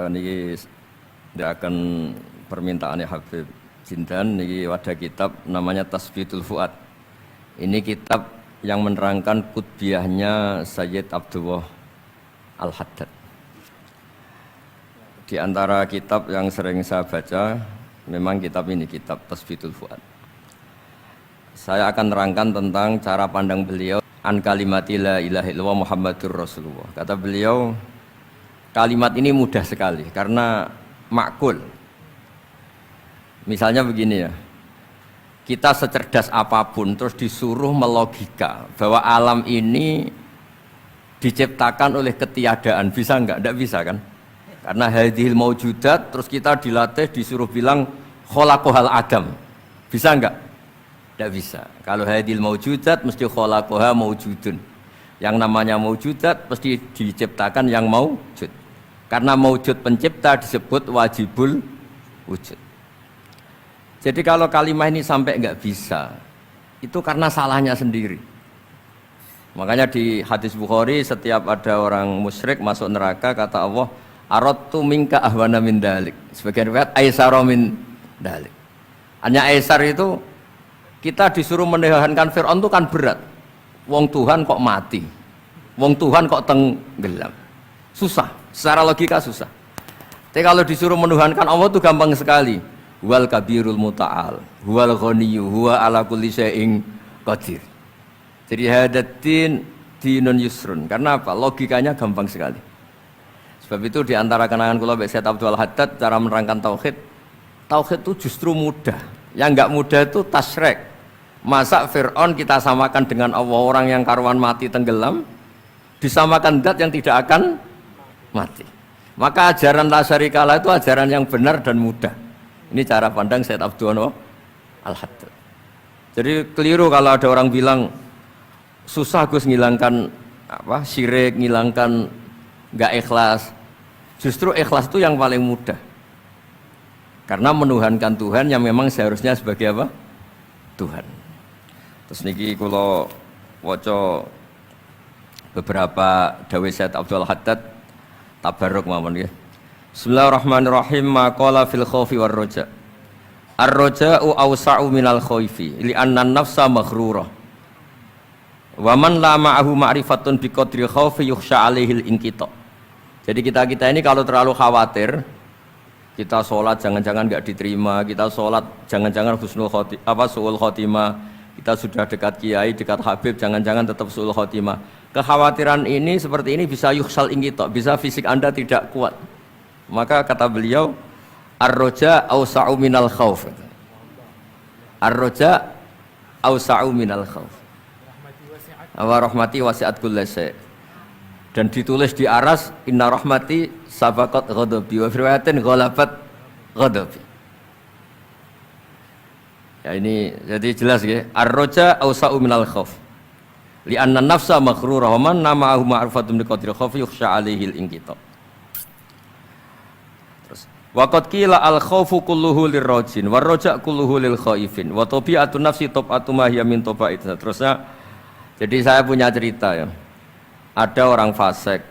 Niki akan permintaannya Habib Jindan niki wadah kitab namanya Tasbitul Fuad. Ini kitab yang menerangkan kutbiahnya Sayyid Abdullah Al-Haddad. Di antara kitab yang sering saya baca memang kitab ini, kitab Tasbitul Fuad. Saya akan nerangkan tentang cara pandang beliau an kalimati la ilaha illallah Muhammadur Rasulullah. Kata beliau, kalimat ini mudah sekali karena makul. Misalnya begini ya, kita secerdas apapun terus disuruh melogika bahwa alam ini diciptakan oleh ketiadaan, bisa enggak? Enggak bisa kan? Karena hadhil maujudat, terus kita dilatih disuruh bilang khalaqahal adam, bisa enggak? Enggak bisa. Kalau hadhil maujudat mesti khalaqaha maujudun. Yang namanya maujudat mesti diciptakan yang maujud. Karena maujud pencipta disebut wajibul wujud. Jadi kalau kalimat ini sampai enggak bisa, itu karena salahnya sendiri. Makanya di hadis Bukhari setiap ada orang musyrik masuk neraka kata Allah, aradtu minka ahwana min dalik. Sebagian riwayat aisara min dalik. Hanya aisar itu kita disuruh menahankan Fir'aun itu kan berat. Wong Tuhan kok mati. Wong Tuhan kok tenggelam. Susah, secara logika susah. Tapi kalau disuruh menuhankan Allah itu gampang sekali. Huwal kabirul muta'al, huwal ghaniyyu, huwa ala kulli syai'in qadir. Jadi hadatin dinun yusrun. Karena apa? Logikanya gampang sekali. Sebab itu di antara kenangan kula Mbak Sayyid Abdul Haddad cara menerangkan tauhid. Tauhid itu justru mudah. Yang enggak mudah itu tasyrik. Masa Fir'aun kita samakan dengan Allah, orang yang karuan mati tenggelam disamakan zat yang tidak akan mati. Maka ajaran la syarikalah itu ajaran yang benar dan mudah. Ini cara pandang Sayyid Abdullah Al-Haddad. Jadi keliru kalau ada orang bilang susah Gus ngilangkan apa syirik, ngilangkan enggak ikhlas. Justru ikhlas itu yang paling mudah. Karena menuhankan Tuhan yang memang seharusnya sebagai apa? Tuhan. Terus niki kula waca beberapa dawuh Sayyid Abdul Haddad tabarruk mawon nggih. Bismillahirrahmanirrahim. Maqala fil khaufi war raja. Ar-raja'u awsa'u minal khaufi li'anna an-nafsa maghrurah. Wa man la ma'ahu ma'rifatun biqadri khaufi yukhsha 'alaihi al-inqita. Jadi kita ini kalau terlalu khawatir, kita sholat jangan-jangan enggak diterima, kita sholat jangan-jangan husnul khotimah, apa suul khotimah, kita sudah dekat kiai, dekat habib, jangan-jangan tetap suul khotimah. Kekhawatiran ini seperti ini bisa yukhsal inqita, bisa fisik Anda tidak kuat. Maka kata beliau, ar-raja awsa'u minal khauf. Ar-raja awsa'u minal khauf. Wa rahmati wasi'at kulli syai'. Dan ditulis di aras, inna rahmati sabaqat ghadabi wa riwayatin ghalabat ghadabi. Ya ini jadi jelas ya. Ar-raja awsa'u minal khauf. Li'anna nafsa maghrurah wa man nama'ahu ma'rifatun biqadri khaufi yukhsha 'alaihi al-inqita. Waqad qila al-khaufu kulluhu lirrajin war raja' kulluhu lil khaifin wa tabi'atun nafsi tab'atu ma hiya min taba'id. Terusnya jadi saya punya cerita ya. Ada orang fasik,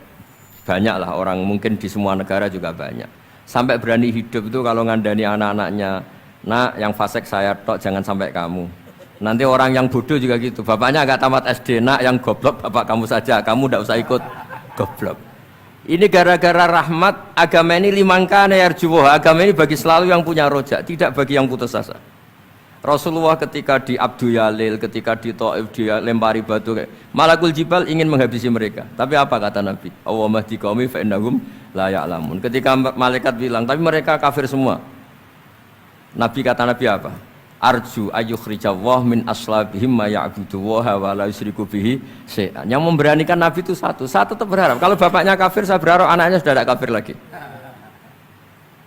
banyaklah orang, mungkin di semua negara juga banyak. Sampai berani hidup itu kalau ngandani anak-anaknya, "Nak, yang fasik saya tok, jangan sampai kamu." Nanti orang yang bodoh juga gitu. Bapaknya agak tamat SD, "Nak, yang goblok bapak kamu saja, kamu enggak usah ikut goblok." Ini gara-gara rahmat agama ini limangkana yarjuwah. Agama ini bagi selalu yang punya rojak, tidak bagi yang putus asa. Rasulullah ketika di Abdul Yalil, ketika di Taif dia lempari batu, Malakul Jibal ingin menghabisi mereka. Tapi apa kata Nabi? Allahumma hdi qaumi fa innahum la ya'lamun. Ketika malaikat bilang, tapi mereka kafir semua. Nabi kata Nabi apa? Arju ayyukhrijawah min aslabihim ma ya'budu wa la yusyriku bihi syai'an. Yang memberanikan Nabi itu satu. Saya tetap berharap kalau bapaknya kafir, saya berharap anaknya sudah tidak kafir lagi.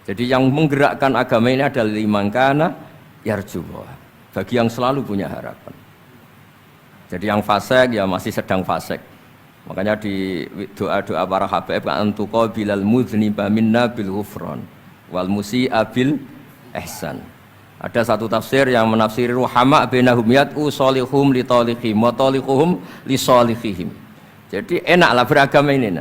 Jadi yang menggerakkan agama ini adalah limangkana yarjuwah, bagi yang selalu punya harapan. Jadi yang fasik ya masih sedang fasik. Makanya di doa-doa para habaib antuqa bilal mudhniba minna bil ghufran wal musi'a bil ihsan. Ada satu tafsir yang menafsiri ruhama bainahum yat'u salihum li taliqihim wa taliquhum li salihihim. Jadi enaklah beragama ini.